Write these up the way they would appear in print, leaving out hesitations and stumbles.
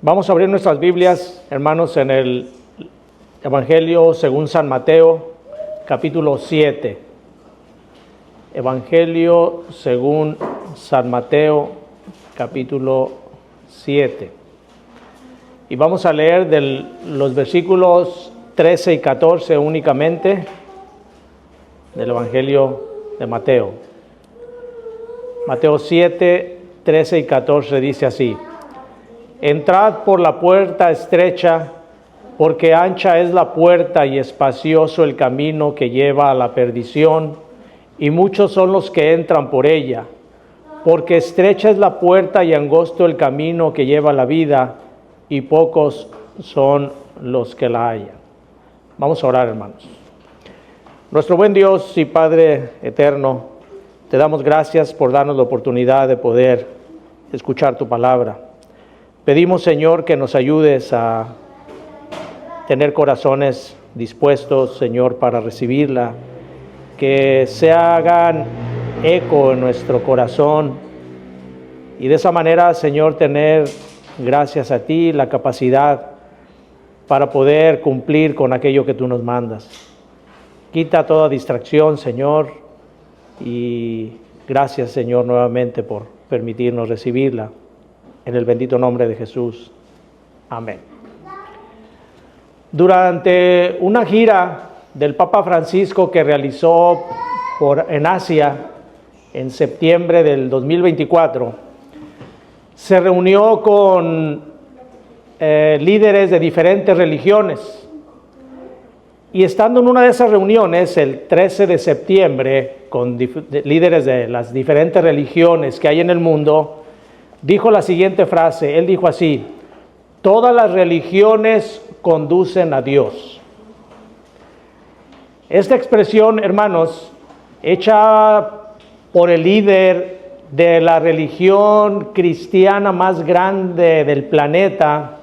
Vamos a abrir nuestras Biblias, hermanos, en el Evangelio según San Mateo, capítulo 7. Evangelio según San Mateo, capítulo 7. Y vamos a leer los versículos 13 y 14 únicamente del Evangelio de Mateo. Mateo 7, 13 y 14 dice así: Entrad por la puerta estrecha, porque ancha es la puerta y espacioso el camino que lleva a la perdición, y muchos son los que entran por ella. Porque estrecha es la puerta y angosto el camino que lleva a la vida, y pocos son los que la hallan. Vamos a orar, hermanos. Nuestro buen Dios y Padre eterno, te damos gracias por darnos la oportunidad de poder escuchar tu palabra. Pedimos, Señor, que nos ayudes a tener corazones dispuestos, Señor, para recibirla, que se hagan eco en nuestro corazón y de esa manera, Señor, tener, gracias a ti, la capacidad para poder cumplir con aquello que tú nos mandas. Quita toda distracción, Señor, y gracias, Señor, nuevamente por permitirnos recibirla. En el bendito nombre de Jesús. Amén. Durante una gira del Papa Francisco que realizó en Asia en septiembre del 2024, se reunió con líderes de diferentes religiones. Y estando en una de esas reuniones, el 13 de septiembre, con líderes de las diferentes religiones que hay en el mundo, dijo la siguiente frase. Él dijo así: todas las religiones conducen a Dios. Esta expresión, hermanos, hecha por el líder de la religión cristiana más grande del planeta,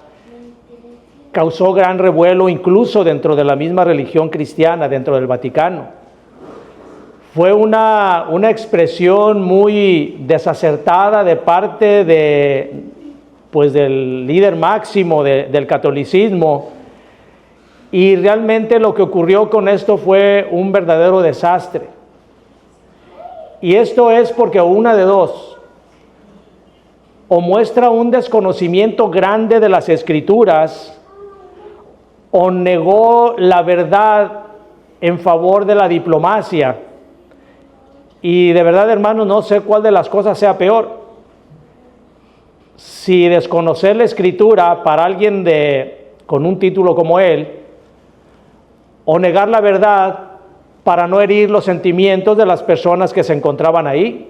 causó gran revuelo incluso dentro de la misma religión cristiana, dentro del Vaticano. Fue una expresión muy desacertada de parte del líder máximo del catolicismo, y realmente lo que ocurrió con esto fue un verdadero desastre. Y esto es porque una de dos: o muestra un desconocimiento grande de las Escrituras, o negó la verdad en favor de la diplomacia. Y de verdad, hermanos, no sé cuál de las cosas sea peor. Si desconocer la Escritura para alguien con un título como él, o negar la verdad para no herir los sentimientos de las personas que se encontraban ahí.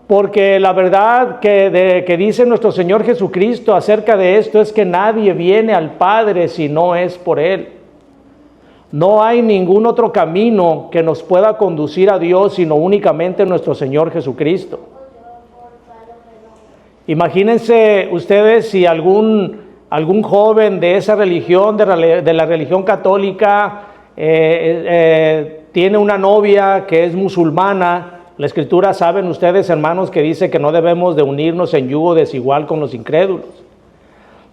Porque la verdad que dice nuestro Señor Jesucristo acerca de esto es que nadie viene al Padre si no es por Él. No hay ningún otro camino que nos pueda conducir a Dios sino únicamente nuestro Señor Jesucristo. Imagínense ustedes si algún joven de esa religión, de la religión católica, tiene una novia que es musulmana. La Escritura, saben ustedes, hermanos, que dice que no debemos de unirnos en yugo desigual con los incrédulos.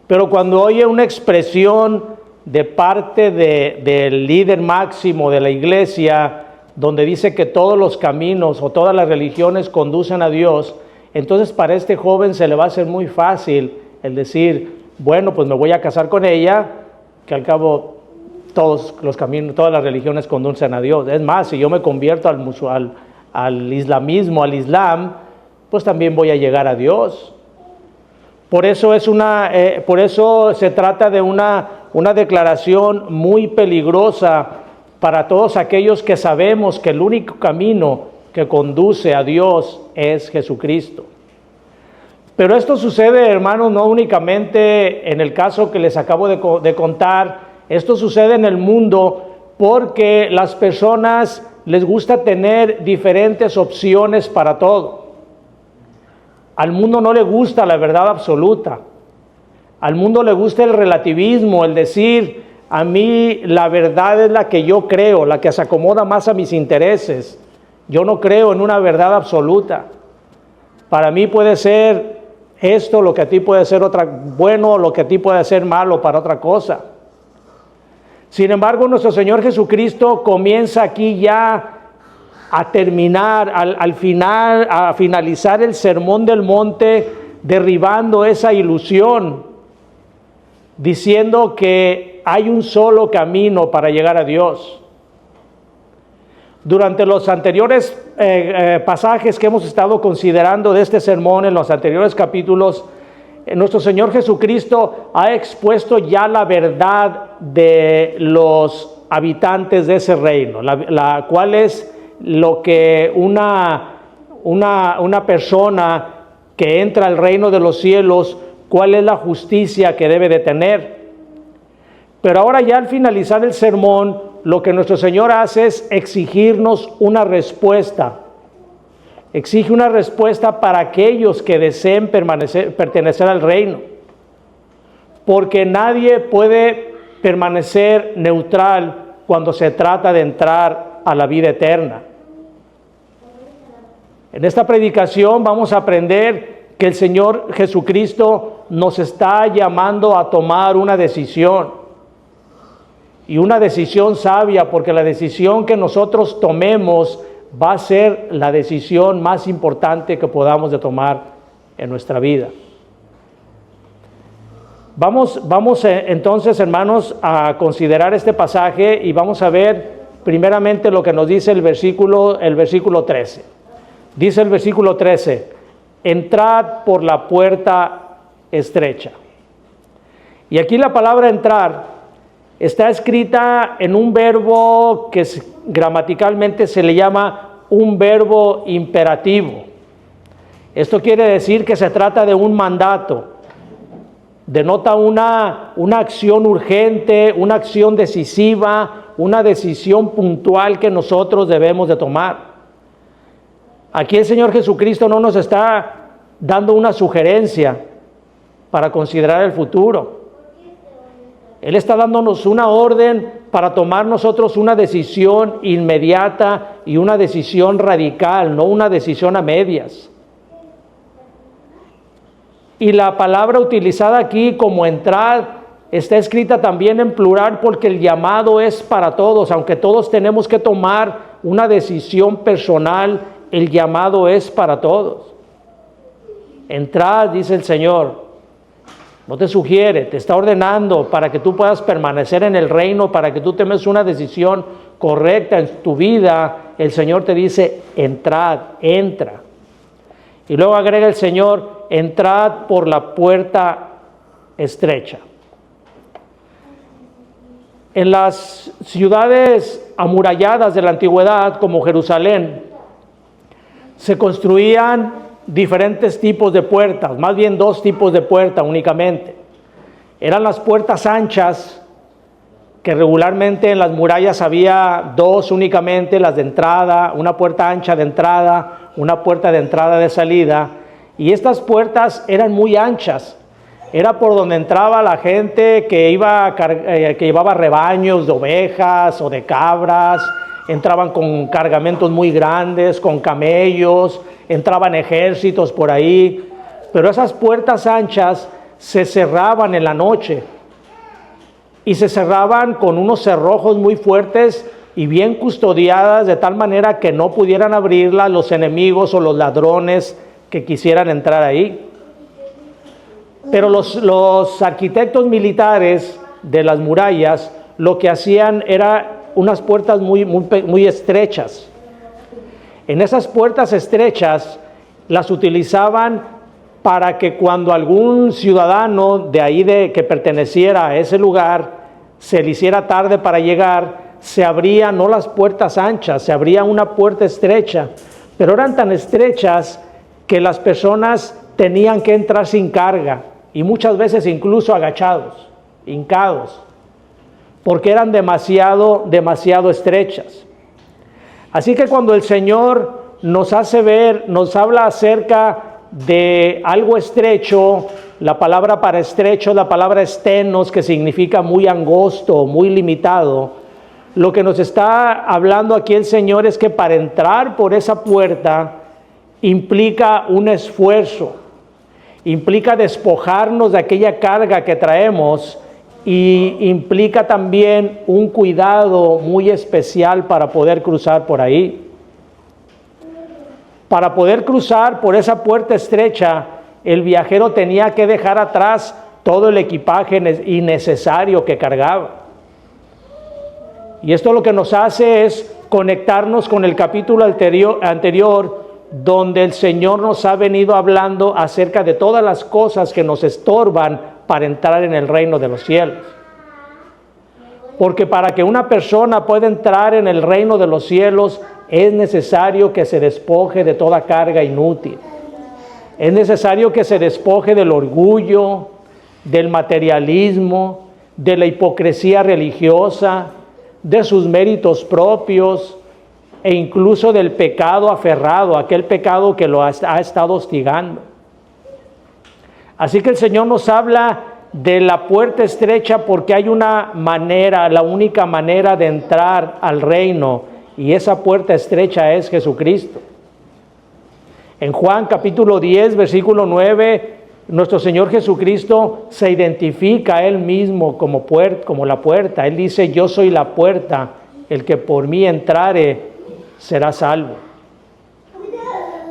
Pero cuando oye una expresión de parte del líder máximo de la iglesia, donde dice que todos los caminos o todas las religiones conducen a Dios, entonces para este joven se le va a hacer muy fácil el decir: bueno, pues me voy a casar con ella, que al cabo todos los caminos, todas las religiones conducen a Dios. Es más, si yo me convierto al islamismo, al islam, pues también voy a llegar a Dios. Por eso se trata de una declaración muy peligrosa para todos aquellos que sabemos que el único camino que conduce a Dios es Jesucristo. Pero esto sucede, hermanos, no únicamente en el caso que les acabo de contar. Esto sucede en el mundo porque las personas les gusta tener diferentes opciones para todo. Al mundo no le gusta la verdad absoluta. Al mundo le gusta el relativismo, el decir: a mí la verdad es la que yo creo, la que se acomoda más a mis intereses. Yo no creo en una verdad absoluta. Para mí puede ser esto, lo que a ti puede ser bueno, lo que a ti puede ser malo para otra cosa. Sin embargo, nuestro Señor Jesucristo comienza aquí ya a terminar, a finalizar el Sermón del Monte, derribando esa ilusión, diciendo que hay un solo camino para llegar a Dios. Durante los anteriores pasajes que hemos estado considerando de este sermón, en los anteriores capítulos, nuestro Señor Jesucristo ha expuesto ya la verdad de los habitantes de ese reino, la cual es lo que una persona que entra al reino de los cielos, cuál es la justicia que debe de tener. Pero ahora ya al finalizar el sermón, lo que nuestro Señor hace es exigirnos una respuesta. Exige una respuesta para aquellos que deseen pertenecer al reino. Porque nadie puede permanecer neutral cuando se trata de entrar a la vida eterna. En esta predicación vamos a aprender que el Señor Jesucristo nos está llamando a tomar una decisión. Y una decisión sabia, porque la decisión que nosotros tomemos va a ser la decisión más importante que podamos de tomar en nuestra vida. Vamos entonces, hermanos, a considerar este pasaje y vamos a ver primeramente lo que nos dice el versículo 13. Dice el versículo 13, entrad por la puerta estrecha. Y aquí la palabra entrar está escrita en un verbo que gramaticalmente se le llama un verbo imperativo. Esto quiere decir que se trata de un mandato. Denota una acción urgente, una acción decisiva, una decisión puntual que nosotros debemos de tomar. Aquí el Señor Jesucristo no nos está dando una sugerencia para considerar el futuro. Él está dándonos una orden para tomar nosotros una decisión inmediata y una decisión radical, no una decisión a medias. Y la palabra utilizada aquí como entrar está escrita también en plural porque el llamado es para todos. Aunque todos tenemos que tomar una decisión personal, el llamado es para todos. Entrad, dice el Señor. No te sugiere, te está ordenando para que tú puedas permanecer en el reino, para que tú tomes una decisión correcta en tu vida. El Señor te dice, entrad, entra. Y luego agrega el Señor, entrad por la puerta estrecha. En las ciudades amuralladas de la antigüedad, como Jerusalén, se construían diferentes tipos de puertas, más bien dos tipos de puertas únicamente. Eran las puertas anchas, que regularmente en las murallas había dos únicamente, las de entrada, una puerta ancha de entrada, una puerta de entrada de salida, y estas puertas eran muy anchas. Era por donde entraba la gente que llevaba rebaños de ovejas o de cabras. Entraban con cargamentos muy grandes, con camellos, entraban ejércitos por ahí, pero esas puertas anchas se cerraban en la noche y se cerraban con unos cerrojos muy fuertes y bien custodiadas, de tal manera que no pudieran abrirlas los enemigos o los ladrones que quisieran entrar ahí. Pero los arquitectos militares de las murallas lo que hacían era unas puertas muy estrechas. En esas puertas estrechas las utilizaban para que cuando algún ciudadano de ahí que perteneciera a ese lugar se le hiciera tarde para llegar, se abrían no las puertas anchas, se abría una puerta estrecha, pero eran tan estrechas que las personas tenían que entrar sin carga y muchas veces incluso agachados, hincados, porque eran demasiado estrechas. Así que cuando el Señor nos hace ver, nos habla acerca de algo estrecho, la palabra para estrecho es la palabra estenos, que significa muy angosto, muy limitado. Lo que nos está hablando aquí el Señor es que para entrar por esa puerta implica un esfuerzo, implica despojarnos de aquella carga que traemos y implica también un cuidado muy especial para poder cruzar por ahí. Para poder cruzar por esa puerta estrecha, el viajero tenía que dejar atrás todo el equipaje innecesario que cargaba. Y esto lo que nos hace es conectarnos con el capítulo anterior, donde el Señor nos ha venido hablando acerca de todas las cosas que nos estorban para entrar en el reino de los cielos. Porque para que una persona pueda entrar en el reino de los cielos, es necesario que se despoje de toda carga inútil. Es necesario que se despoje del orgullo, del materialismo, de la hipocresía religiosa, de sus méritos propios e incluso del pecado aferrado, aquel pecado que lo ha estado hostigando. Así que el Señor nos habla de la puerta estrecha porque hay una manera, la única manera de entrar al reino, y esa puerta estrecha es Jesucristo. En Juan capítulo 10, versículo 9, nuestro Señor Jesucristo se identifica a Él mismo como la puerta. Él dice: yo soy la puerta, el que por mí entrare será salvo.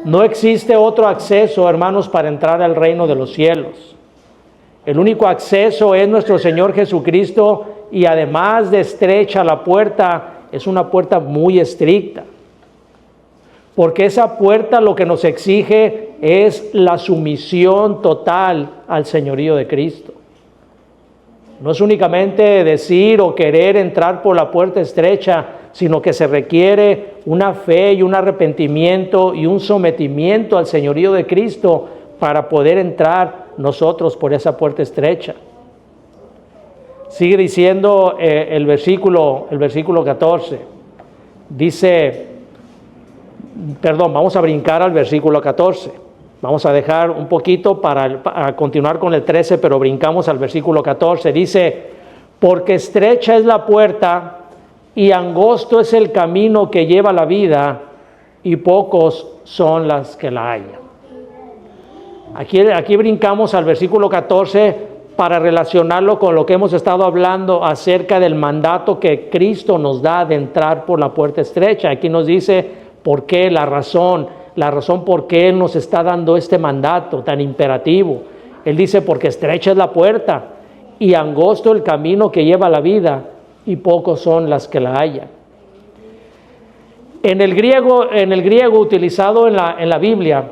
No existe otro acceso, hermanos, para entrar al reino de los cielos. El único acceso es nuestro Señor Jesucristo, y además de estrecha la puerta, es una puerta muy estricta. Porque esa puerta lo que nos exige es la sumisión total al señorío de Cristo. No es únicamente decir o querer entrar por la puerta estrecha, sino que se requiere una fe y un arrepentimiento y un sometimiento al señorío de Cristo para poder entrar nosotros por esa puerta estrecha. Sigue diciendo el versículo 14. Dice, vamos a brincar al versículo 14. Vamos a dejar un poquito para continuar con el 13, pero brincamos al versículo 14. Dice: porque estrecha es la puerta y angosto es el camino que lleva a la vida, y pocos son las que la hallan. Aquí brincamos al versículo 14 para relacionarlo con lo que hemos estado hablando acerca del mandato que Cristo nos da de entrar por la puerta estrecha. Aquí nos dice por qué, la razón por qué Él nos está dando este mandato tan imperativo. Él dice: porque estrecha es la puerta y angosto el camino que lleva a la vida, y pocos son las que la hallan. En el griego utilizado en la Biblia,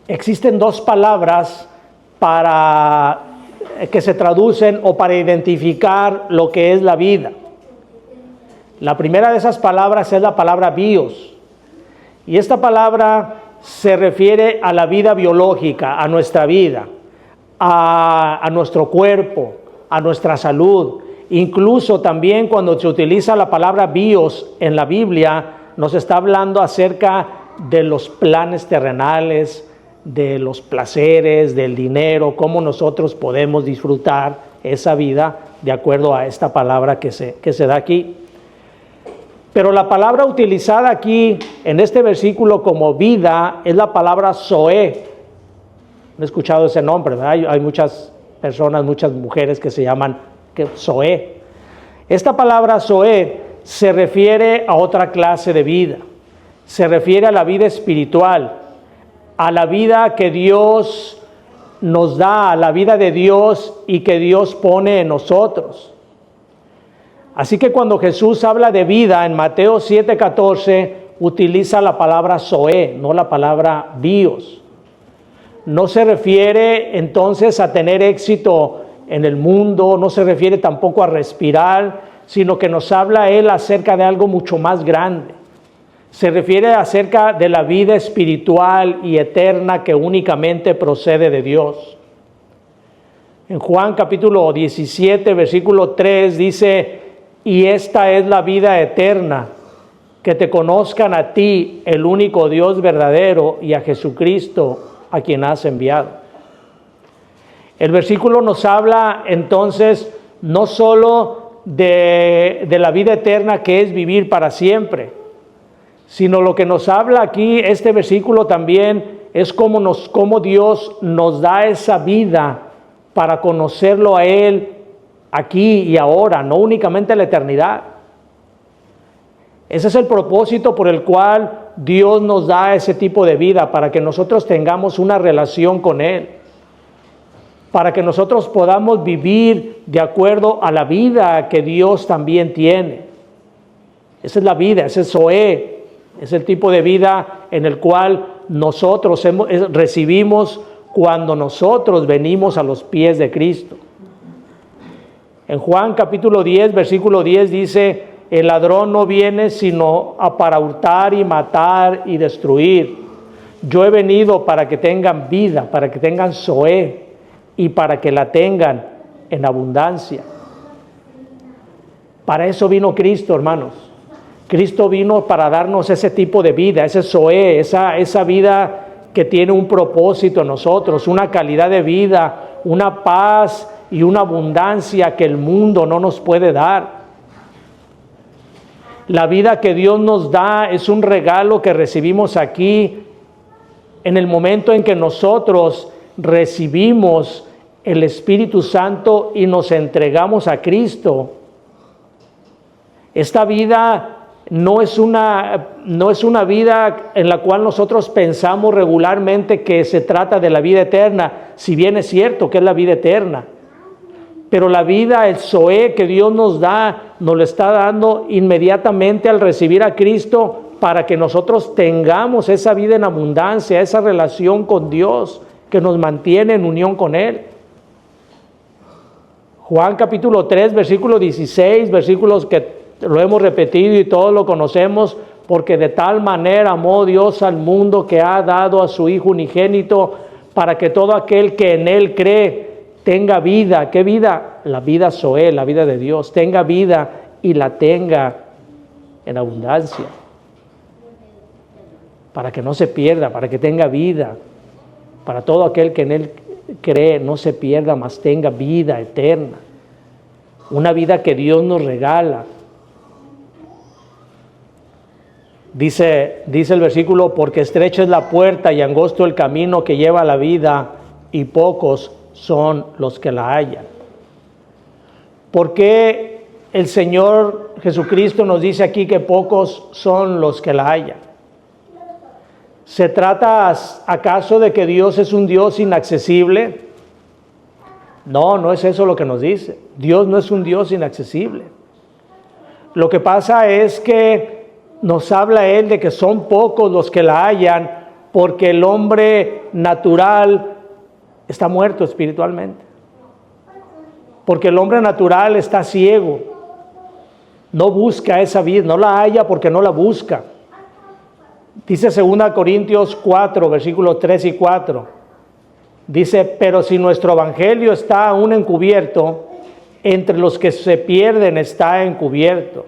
existen dos palabras para que se traducen o para identificar lo que es la vida. La primera de esas palabras es la palabra bios, y esta palabra se refiere a la vida biológica, a nuestra vida, a nuestro cuerpo, a nuestra salud. Incluso también cuando se utiliza la palabra bios en la Biblia, nos está hablando acerca de los planes terrenales, de los placeres, del dinero, cómo nosotros podemos disfrutar esa vida de acuerdo a esta palabra que se da aquí. Pero la palabra utilizada aquí en este versículo como vida es la palabra zoe. No he escuchado ese nombre, ¿verdad? Hay muchas personas, muchas mujeres que se llaman zoe. Esta palabra zoe se refiere a otra clase de vida. Se refiere a la vida espiritual, a la vida que Dios nos da, a la vida de Dios y que Dios pone en nosotros. Así que cuando Jesús habla de vida en Mateo 7:14, utiliza la palabra zoe, no la palabra bios. No se refiere entonces a tener éxito en el mundo, no se refiere tampoco a respirar, sino que nos habla Él acerca de algo mucho más grande. Se refiere acerca de la vida espiritual y eterna que únicamente procede de Dios. En Juan capítulo 17, versículo 3 dice: y esta es la vida eterna, que te conozcan a ti, el único Dios verdadero, y a Jesucristo, a quien has enviado. El versículo nos habla entonces no solo de la vida eterna, que es vivir para siempre, sino lo que nos habla aquí este versículo también es como Dios nos da esa vida para conocerlo a Él aquí y ahora, no únicamente en la eternidad. Ese es el propósito por el cual Dios nos da ese tipo de vida, para que nosotros tengamos una relación con Él, para que nosotros podamos vivir de acuerdo a la vida que Dios también tiene. Esa es la vida, ese es Zoé, es el tipo de vida en el cual nosotros recibimos cuando nosotros venimos a los pies de Cristo. En Juan capítulo 10, versículo 10 dice: el ladrón no viene sino para hurtar y matar y destruir. Yo he venido para que tengan vida, para que tengan Zoé y para que la tengan en abundancia. Para eso vino Cristo, hermanos. Cristo vino para darnos ese tipo de vida, ese Zoé, esa vida que tiene un propósito en nosotros, una calidad de vida, una paz y una abundancia que el mundo no nos puede dar. La vida que Dios nos da es un regalo que recibimos aquí en el momento en que nosotros recibimos el Espíritu Santo y nos entregamos a Cristo. Esta vida no es una vida en la cual nosotros pensamos regularmente que se trata de la vida eterna, si bien es cierto que es la vida eterna. Pero la vida, el Zoé que Dios nos da, nos lo está dando inmediatamente al recibir a Cristo, para que nosotros tengamos esa vida en abundancia, esa relación con Dios que nos mantiene en unión con Él. Juan capítulo 3, versículo 16, versículos que lo hemos repetido y todos lo conocemos: porque de tal manera amó Dios al mundo que ha dado a su Hijo unigénito, para que todo aquel que en Él cree tenga vida. ¿Qué vida? La vida Zoé, la vida de Dios. Tenga vida y la tenga en abundancia. Para que no se pierda, para que tenga vida. Para todo aquel que en Él cree, no se pierda, mas tenga vida eterna. Una vida que Dios nos regala. Dice el versículo: porque estrecha es la puerta y angosto el camino que lleva a la vida, y pocos son los que la hallan. ¿Por qué el Señor Jesucristo nos dice aquí que pocos son los que la hallan? ¿Se trata acaso de que Dios es un Dios inaccesible? No, no es eso lo que nos dice. Dios no es un Dios inaccesible. Lo que pasa es que nos habla Él de que son pocos los que la hallan, porque el hombre natural está muerto espiritualmente. Porque el hombre natural está ciego. No busca esa vida, no la halla porque no la busca. Dice 2 Corintios 4, versículos 3 y 4. Dice: pero si nuestro evangelio está aún encubierto, entre los que se pierden está encubierto,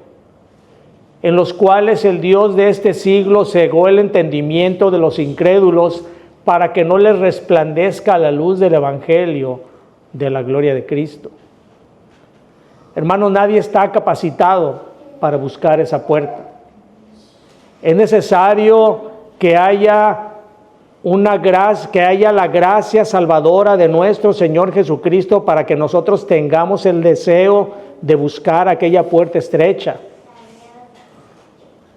en los cuales el Dios de este siglo cegó el entendimiento de los incrédulos, para que no les resplandezca la luz del evangelio de la gloria de Cristo. Hermanos, nadie está capacitado para buscar esa puerta. Es necesario que haya la gracia salvadora de nuestro Señor Jesucristo, para que nosotros tengamos el deseo de buscar aquella puerta estrecha.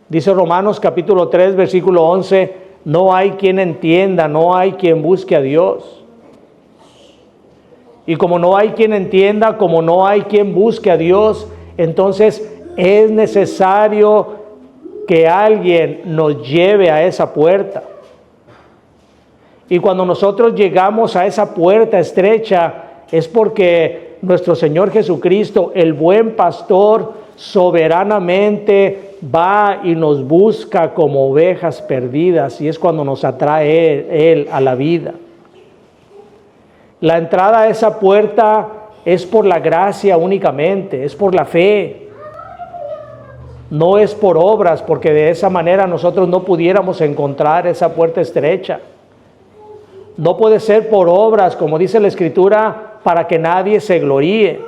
Dice Romanos capítulo 3, versículo 11: no hay quien entienda, no hay quien busque a Dios. Y como no hay quien entienda, como no hay quien busque a Dios, entonces es necesario que alguien nos lleve a esa puerta. Y cuando nosotros llegamos a esa puerta estrecha, es porque nuestro Señor Jesucristo, el buen pastor, soberanamente va y nos busca como ovejas perdidas, y es cuando nos atrae Él a la vida. La entrada a esa puerta es por la gracia únicamente, es por la fe. No es por obras, porque de esa manera nosotros no pudiéramos encontrar esa puerta estrecha. No puede ser por obras, como dice la Escritura, para que nadie se gloríe.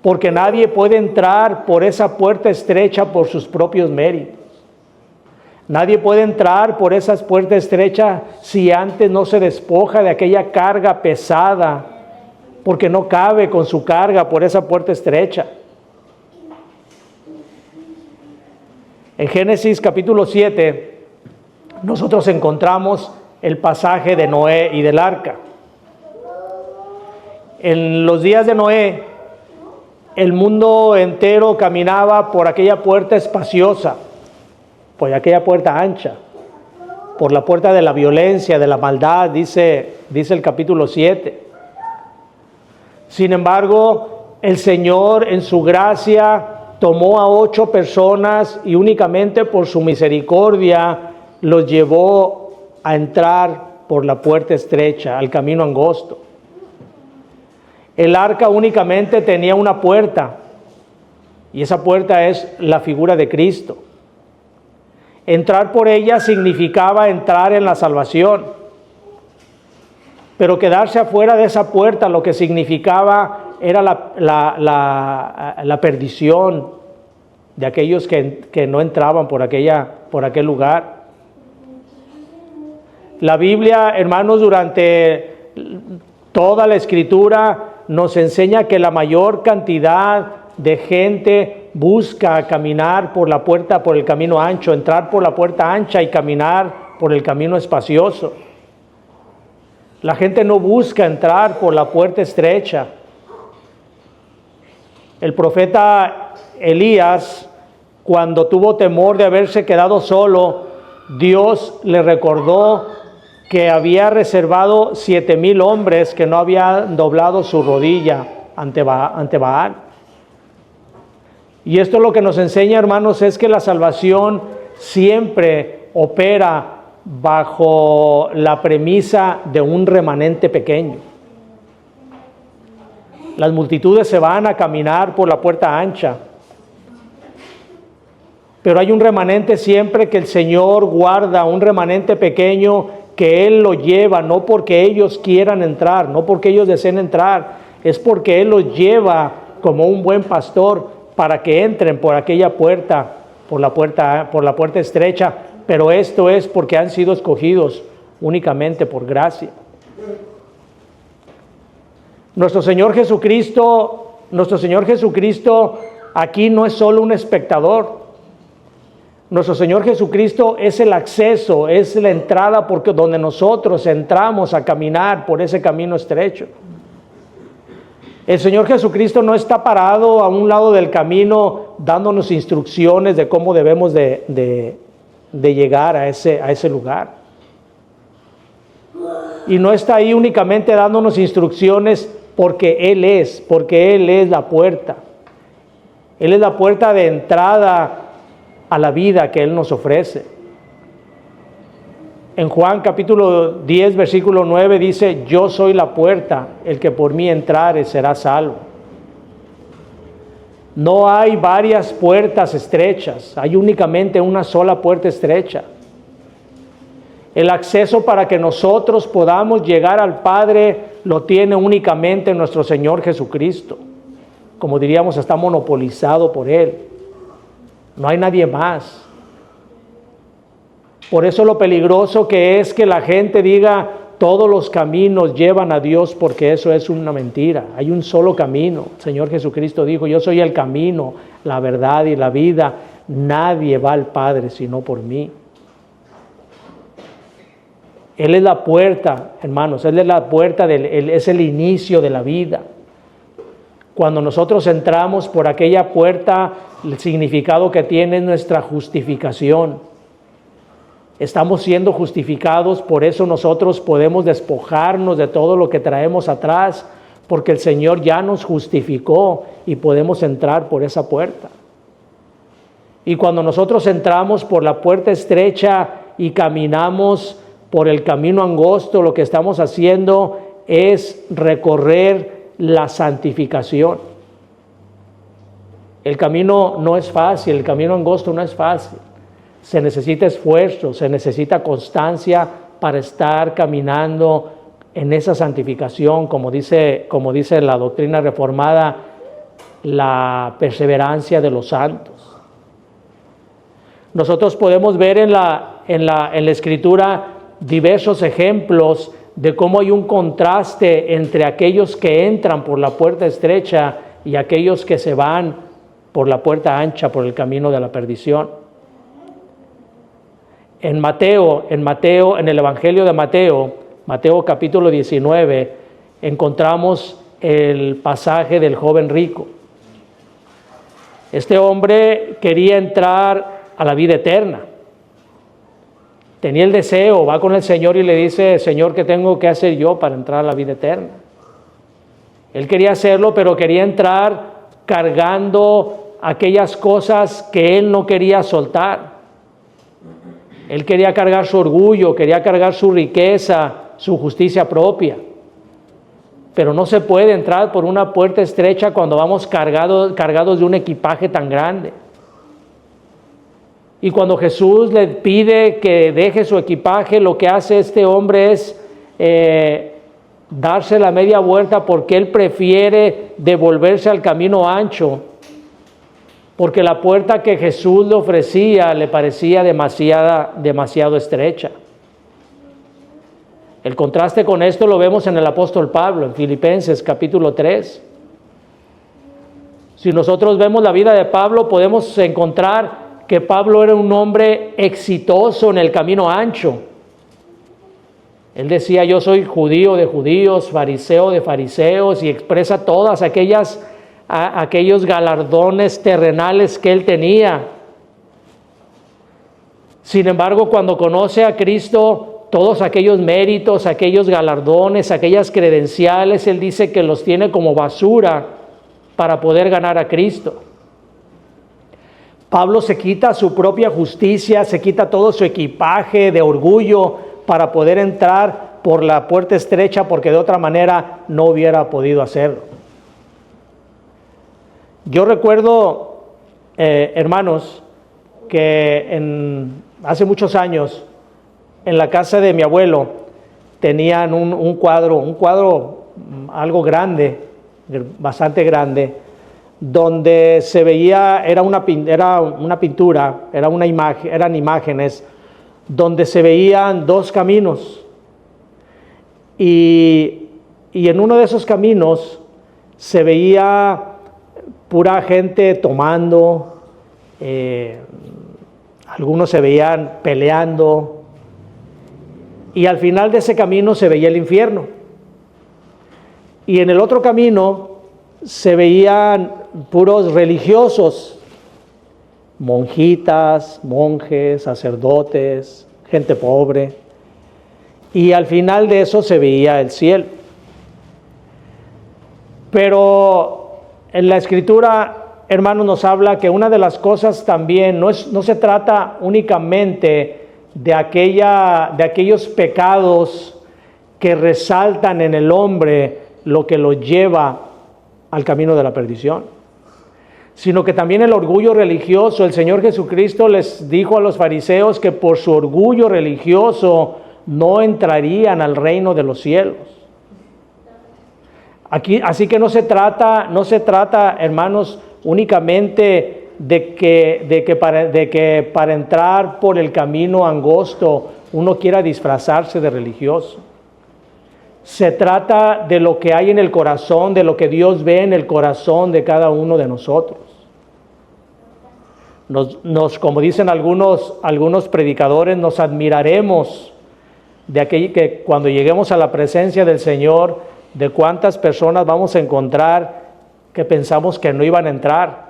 Porque nadie puede entrar por esa puerta estrecha por sus propios méritos. Nadie puede entrar por esas puertas estrechas si antes no se despoja de aquella carga pesada, porque no cabe con su carga por esa puerta estrecha. En Génesis capítulo 7, nosotros encontramos el pasaje de Noé y del arca. En los días de Noé, el mundo entero caminaba por aquella puerta espaciosa, por aquella puerta ancha, por la puerta de la violencia, de la maldad, dice el capítulo 7. Sin embargo, el Señor en su gracia tomó a 8 personas y únicamente por su misericordia los llevó a entrar por la puerta estrecha, al camino angosto. El arca únicamente tenía una puerta, y esa puerta es la figura de Cristo. Entrar por ella significaba entrar en la salvación, pero quedarse afuera de esa puerta lo que significaba era la perdición de aquellos que no entraban por aquel lugar. La Biblia, hermanos, durante toda la Escritura nos enseña que la mayor cantidad de gente busca caminar por la puerta, por el camino ancho, entrar por la puerta ancha y caminar por el camino espacioso. La gente no busca entrar por la puerta estrecha. El profeta Elías, cuando tuvo temor de haberse quedado solo, Dios le recordó que había reservado 7,000 hombres que no habían doblado su rodilla ante Baal. Y esto lo que nos enseña, hermanos, es que la salvación siempre opera bajo la premisa de un remanente pequeño. Las multitudes se van a caminar por la puerta ancha, pero hay un remanente siempre que el Señor guarda, un remanente pequeño que Él lo lleva, no porque ellos quieran entrar, no porque ellos deseen entrar, es porque Él los lleva como un buen pastor para que entren por aquella puerta, por la puerta estrecha, pero esto es porque han sido escogidos únicamente por gracia. Nuestro Señor Jesucristo aquí no es solo un espectador. Nuestro Señor Jesucristo es el acceso, es la entrada porque donde nosotros entramos a caminar por ese camino estrecho. El Señor Jesucristo no está parado a un lado del camino dándonos instrucciones de cómo debemos de llegar a ese lugar. Y no está ahí únicamente dándonos instrucciones porque Él es la puerta. Él es la puerta de entrada a la vida que Él nos ofrece. En Juan capítulo 10, versículo 9 dice: yo soy la puerta, el que por mí entrare será salvo. No hay varias puertas estrechas, hay únicamente una sola puerta estrecha. El acceso para que nosotros podamos llegar al Padre lo tiene únicamente nuestro Señor Jesucristo. Como diríamos, está monopolizado por Él. No hay nadie más. Por eso lo peligroso que es que la gente diga todos los caminos llevan a Dios, porque eso es una mentira. Hay un solo camino. El Señor Jesucristo dijo: yo soy el camino, la verdad y la vida. Nadie va al Padre sino por mí. Él es la puerta, hermanos. Él es la puerta, es el inicio de la vida. Cuando nosotros entramos por aquella puerta, el significado que tiene es nuestra justificación. Estamos siendo justificados, por eso nosotros podemos despojarnos de todo lo que traemos atrás, porque el Señor ya nos justificó y podemos entrar por esa puerta. Y cuando nosotros entramos por la puerta estrecha y caminamos por el camino angosto, lo que estamos haciendo es recorrer la santificación. El camino no es fácil, el camino angosto no es fácil. Se necesita esfuerzo, se necesita constancia para estar caminando en esa santificación, como dice la doctrina reformada, la perseverancia de los santos. Nosotros podemos ver en la Escritura diversos ejemplos de cómo hay un contraste entre aquellos que entran por la puerta estrecha y aquellos que se van por la puerta ancha, por el camino de la perdición. En el Evangelio de Mateo capítulo 19, encontramos el pasaje del joven rico. Este hombre quería entrar a la vida eterna. Tenía el deseo, va con el Señor y le dice: Señor, ¿qué tengo que hacer yo para entrar a la vida eterna? Él quería hacerlo, pero quería entrar cargando aquellas cosas que él no quería soltar. Él quería cargar su orgullo, quería cargar su riqueza, su justicia propia. Pero no se puede entrar por una puerta estrecha cuando vamos cargados de un equipaje tan grande. Y cuando Jesús le pide que deje su equipaje, lo que hace este hombre es darse la media vuelta, porque él prefiere devolverse al camino ancho, porque la puerta que Jesús le ofrecía le parecía demasiado estrecha. El contraste con esto lo vemos en el apóstol Pablo, en Filipenses capítulo 3. Si nosotros vemos la vida de Pablo, podemos encontrar que Pablo era un hombre exitoso en el camino ancho. Él decía: yo soy judío de judíos, fariseo de fariseos, y expresa todas aquellos galardones terrenales que él tenía. Sin embargo, cuando conoce a Cristo, todos aquellos méritos, aquellos galardones, aquellas credenciales, él dice que los tiene como basura para poder ganar a Cristo. Pablo se quita su propia justicia, se quita todo su equipaje de orgullo para poder entrar por la puerta estrecha, porque de otra manera no hubiera podido hacerlo. Yo recuerdo, hermanos, que hace muchos años, en la casa de mi abuelo, tenían un cuadro algo grande, bastante grande, donde se veía, era una pintura, eran imágenes, donde se veían dos caminos. Y en uno de esos caminos se veía pura gente tomando, algunos se veían peleando, y al final de ese camino se veía el infierno. Y en el otro camino se veían puros religiosos, monjitas, monjes, sacerdotes, gente pobre. Y al final de eso se veía el cielo. Pero en la Escritura, hermanos, nos habla que una de las cosas también no se trata únicamente de aquellos pecados que resaltan en el hombre lo que lo lleva al camino de la perdición, sino que también el orgullo religioso. El Señor Jesucristo les dijo a los fariseos que por su orgullo religioso no entrarían al reino de los cielos. Así que no se trata, hermanos, únicamente de que para entrar por el camino angosto uno quiera disfrazarse de religioso. Se trata de lo que hay en el corazón, de lo que Dios ve en el corazón de cada uno de nosotros. Como dicen algunos predicadores, nos admiraremos de aquello que cuando lleguemos a la presencia del Señor, de cuántas personas vamos a encontrar que pensamos que no iban a entrar,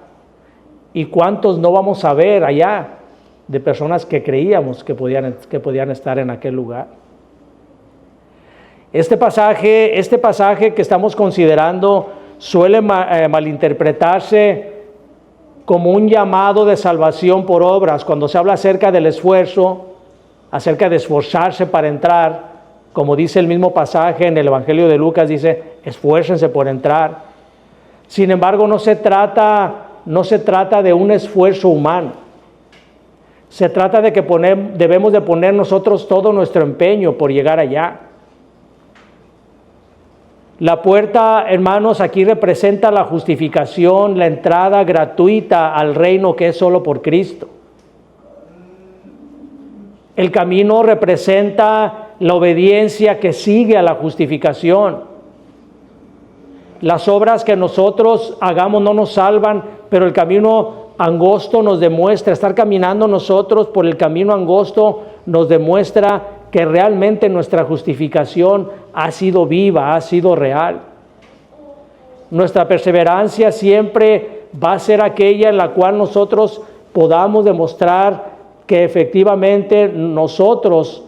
y cuántos no vamos a ver allá de personas que creíamos que podían estar en aquel lugar. Este pasaje que estamos considerando suele malinterpretarse como un llamado de salvación por obras. Cuando se habla acerca del esfuerzo, acerca de esforzarse para entrar, como dice el mismo pasaje en el Evangelio de Lucas, dice: esfuércense por entrar. Sin embargo, no se trata de un esfuerzo humano. Se trata de que debemos de poner nosotros todo nuestro empeño por llegar allá. La puerta, hermanos, aquí representa la justificación, la entrada gratuita al reino que es solo por Cristo. El camino representa la obediencia que sigue a la justificación. Las obras que nosotros hagamos no nos salvan, pero el camino angosto nos demuestra, estar caminando nosotros por el camino angosto nos demuestra que realmente nuestra justificación ha sido viva, ha sido real. Nuestra perseverancia siempre va a ser aquella en la cual nosotros podamos demostrar que efectivamente nosotros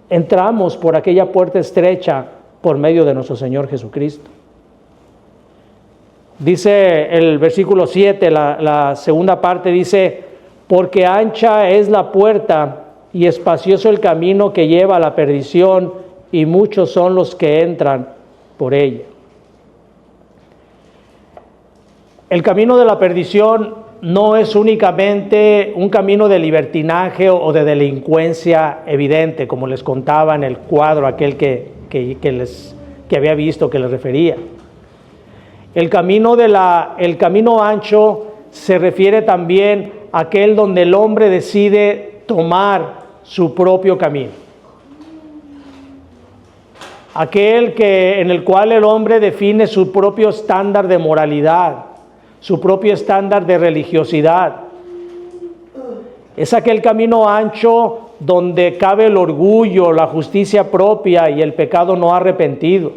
entramos por aquella puerta estrecha por medio de nuestro Señor Jesucristo. Dice el versículo 7, la segunda parte dice, porque ancha es la puerta y espacioso el camino que lleva a la perdición, y muchos son los que entran por ella. El camino de la perdición no es únicamente un camino de libertinaje o de delincuencia evidente, como les contaba en el cuadro aquel que había visto, que les refería. El camino ancho se refiere también a aquel donde el hombre decide tomar su propio camino. Aquel en el cual el hombre define su propio estándar de moralidad, su propio estándar de religiosidad. Es aquel camino ancho donde cabe el orgullo, la justicia propia y el pecado no arrepentido.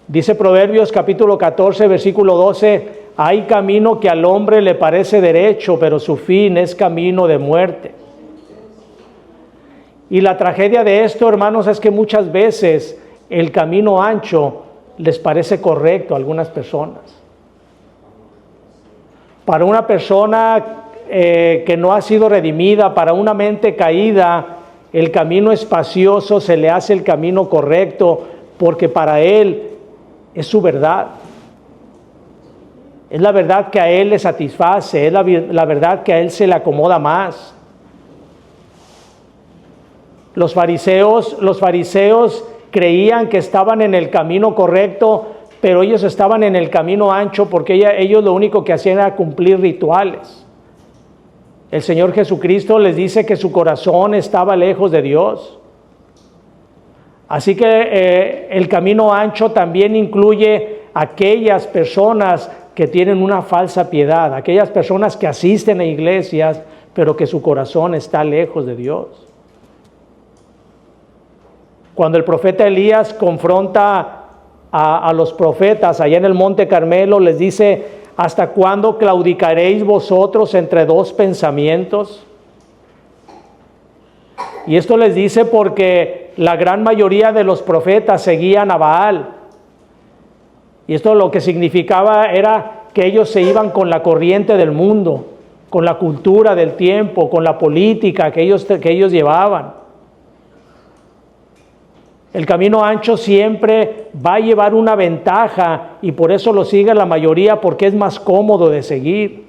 Dice Proverbios capítulo 14, versículo 12, hay camino que al hombre le parece derecho, pero su fin es camino de muerte. Y la tragedia de esto, hermanos, es que muchas veces el camino ancho les parece correcto a algunas personas. Para una persona que no ha sido redimida, para una mente caída, el camino espacioso se le hace el camino correcto, porque para él es su verdad. Es la verdad que a él le satisface, es la verdad que a él se le acomoda más. Los fariseos creían que estaban en el camino correcto, pero ellos estaban en el camino ancho porque ellos lo único que hacían era cumplir rituales. El Señor Jesucristo les dice que su corazón estaba lejos de Dios. Así que el camino ancho también incluye aquellas personas que tienen una falsa piedad, aquellas personas que asisten a iglesias, pero que su corazón está lejos de Dios. Cuando el profeta Elías confronta a los profetas allá en el Monte Carmelo, les dice, ¿hasta cuándo claudicaréis vosotros entre dos pensamientos? Y esto les dice porque la gran mayoría de los profetas seguían a Baal. Y esto lo que significaba era que ellos se iban con la corriente del mundo, con la cultura del tiempo, con la política que ellos llevaban. El camino ancho siempre va a llevar una ventaja y por eso lo sigue la mayoría, porque es más cómodo de seguir.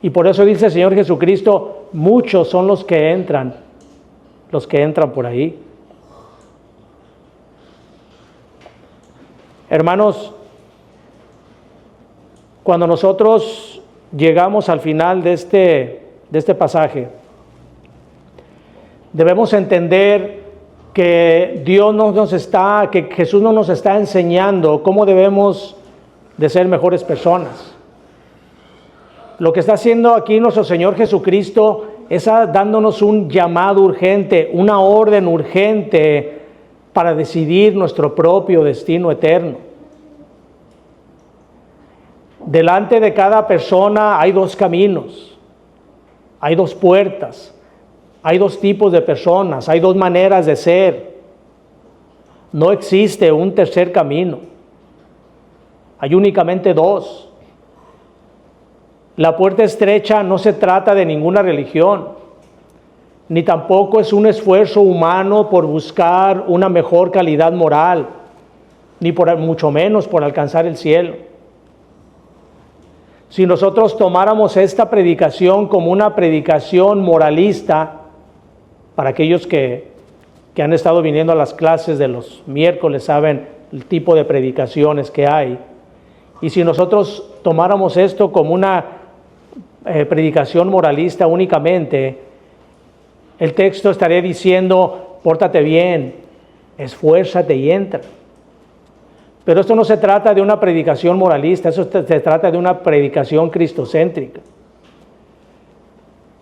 Y por eso dice el Señor Jesucristo, muchos son los que entran por ahí. Hermanos, cuando nosotros llegamos al final de este pasaje, debemos entender que que Jesús no nos está enseñando cómo debemos de ser mejores personas. Lo que está haciendo aquí nuestro Señor Jesucristo es dándonos un llamado urgente, una orden urgente para decidir nuestro propio destino eterno. Delante de cada persona hay dos caminos, hay dos puertas. Hay dos tipos de personas, hay dos maneras de ser. No existe un tercer camino. Hay únicamente dos. La puerta estrecha no se trata de ninguna religión, ni tampoco es un esfuerzo humano por buscar una mejor calidad moral, ni mucho menos por alcanzar el cielo. Si nosotros tomáramos esta predicación como una predicación moralista, para aquellos que han estado viniendo a las clases de los miércoles saben el tipo de predicaciones que hay. Y si nosotros tomáramos esto como predicación moralista únicamente, el texto estaría diciendo, pórtate bien, esfuérzate y entra. Pero esto no se trata de una predicación moralista, eso se trata de una predicación cristocéntrica.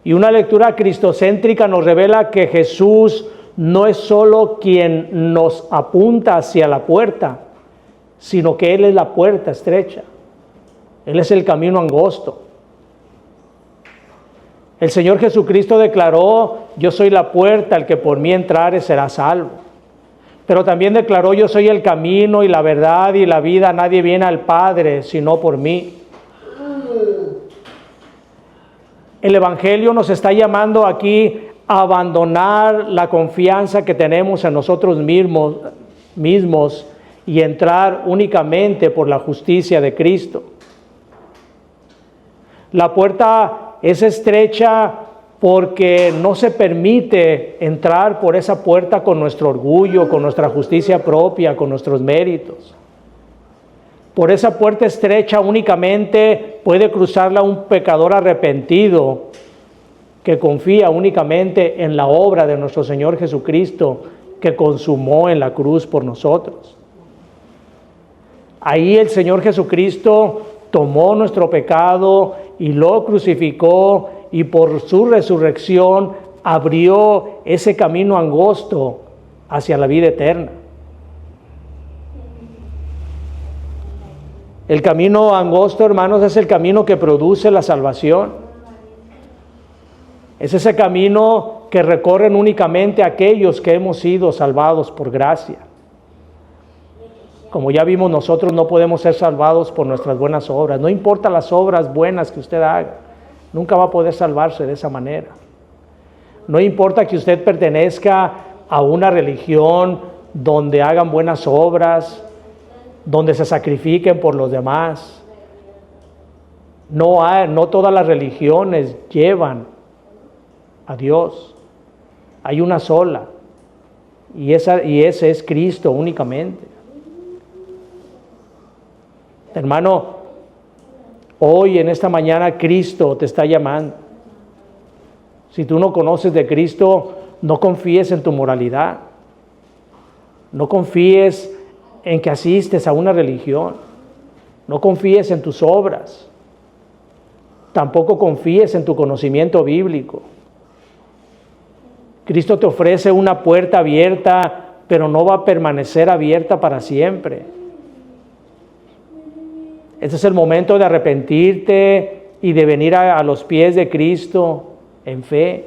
Y una lectura cristocéntrica nos revela que Jesús no es solo quien nos apunta hacia la puerta, sino que Él es la puerta estrecha. Él es el camino angosto. El Señor Jesucristo declaró, yo soy la puerta, el que por mí entrare será salvo. Pero también declaró, yo soy el camino y la verdad y la vida, nadie viene al Padre sino por mí. El Evangelio nos está llamando aquí a abandonar la confianza que tenemos en nosotros mismos y entrar únicamente por la justicia de Cristo. La puerta es estrecha porque no se permite entrar por esa puerta con nuestro orgullo, con nuestra justicia propia, con nuestros méritos. Por esa puerta estrecha únicamente puede cruzarla un pecador arrepentido que confía únicamente en la obra de nuestro Señor Jesucristo que consumó en la cruz por nosotros. Ahí el Señor Jesucristo tomó nuestro pecado y lo crucificó y por su resurrección abrió ese camino angosto hacia la vida eterna. El camino angosto, hermanos, es el camino que produce la salvación. Es ese camino que recorren únicamente aquellos que hemos sido salvados por gracia. Como ya vimos, nosotros no podemos ser salvados por nuestras buenas obras. No importa las obras buenas que usted haga, nunca va a poder salvarse de esa manera. No importa que usted pertenezca a una religión donde hagan buenas obras, donde se sacrifiquen por los demás. No todas las religiones llevan a Dios. Hay una sola, y ese es Cristo únicamente. Hermano, hoy en esta mañana Cristo te está llamando. Si tú no conoces de Cristo, no confíes en tu moralidad. No confíes en que asistes a una religión. No confíes en tus obras. Tampoco confíes en tu conocimiento bíblico. Cristo te ofrece una puerta abierta, pero no va a permanecer abierta para siempre. Este es el momento de arrepentirte y de venir a los pies de Cristo en fe.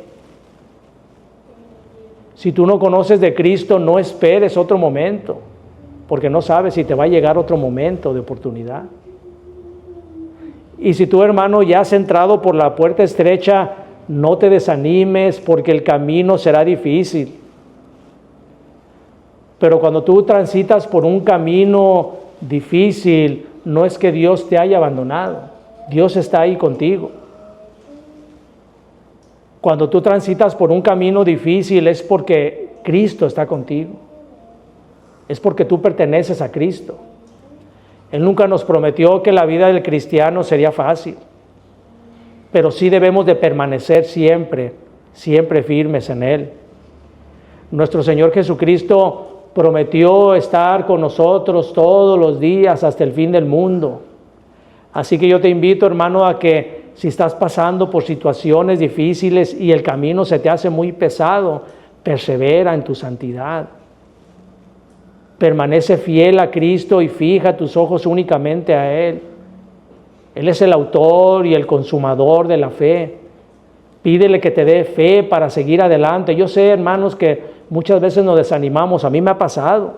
Si tú no conoces de Cristo, no esperes otro momento, porque no sabes si te va a llegar otro momento de oportunidad. Y si tú, hermano, ya has entrado por la puerta estrecha, no te desanimes, porque el camino será difícil. Pero cuando tú transitas por un camino difícil, no es que Dios te haya abandonado. Dios está ahí contigo. Cuando tú transitas por un camino difícil es porque Cristo está contigo. Es porque tú perteneces a Cristo. Él nunca nos prometió que la vida del cristiano sería fácil. Pero sí debemos de permanecer siempre firmes en Él. Nuestro Señor Jesucristo prometió estar con nosotros todos los días hasta el fin del mundo. Así que yo te invito, hermano, a que si estás pasando por situaciones difíciles y el camino se te hace muy pesado, persevera en tu santidad. Permanece fiel a Cristo y fija tus ojos únicamente a Él. Él es el autor y el consumador de la fe. Pídele que te dé fe para seguir adelante. Yo sé, hermanos, que muchas veces nos desanimamos. A mí me ha pasado.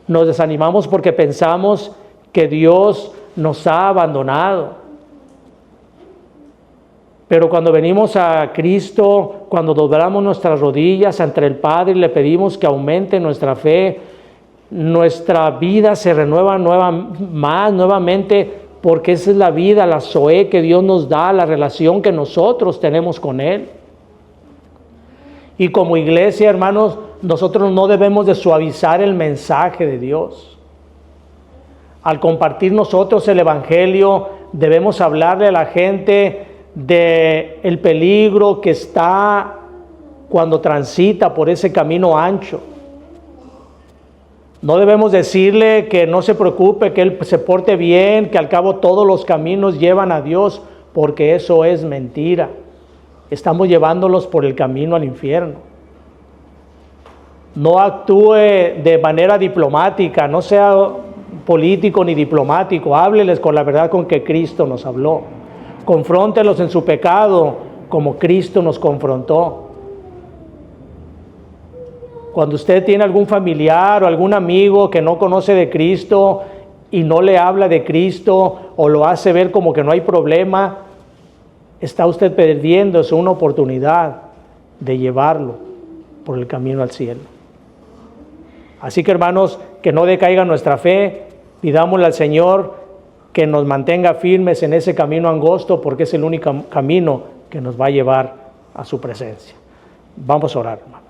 Nos desanimamos porque pensamos que Dios nos ha abandonado. Pero cuando venimos a Cristo, cuando doblamos nuestras rodillas ante el Padre y le pedimos que aumente nuestra fe, nuestra vida se renueva nuevamente, porque esa es la vida, la zoe que Dios nos da, la relación que nosotros tenemos con Él. Y como iglesia, hermanos, nosotros no debemos de suavizar el mensaje de Dios. Al compartir nosotros el Evangelio, debemos hablarle a la gente de el peligro que está cuando transita por ese camino ancho. No debemos decirle que no se preocupe, que él se porte bien, que al cabo todos los caminos llevan a Dios, porque eso es mentira. Estamos llevándolos por el camino al infierno. No actúe de manera diplomática, no sea político ni diplomático, hábleles con la verdad con que Cristo nos habló. Confróntelos en su pecado como Cristo nos confrontó. Cuando usted tiene algún familiar o algún amigo que no conoce de Cristo y no le habla de Cristo o lo hace ver como que no hay problema, está usted perdiéndose una oportunidad de llevarlo por el camino al cielo. Así que, hermanos, que no decaiga nuestra fe, pidámosle al Señor que nos mantenga firmes en ese camino angosto, porque es el único camino que nos va a llevar a su presencia. Vamos a orar, hermano.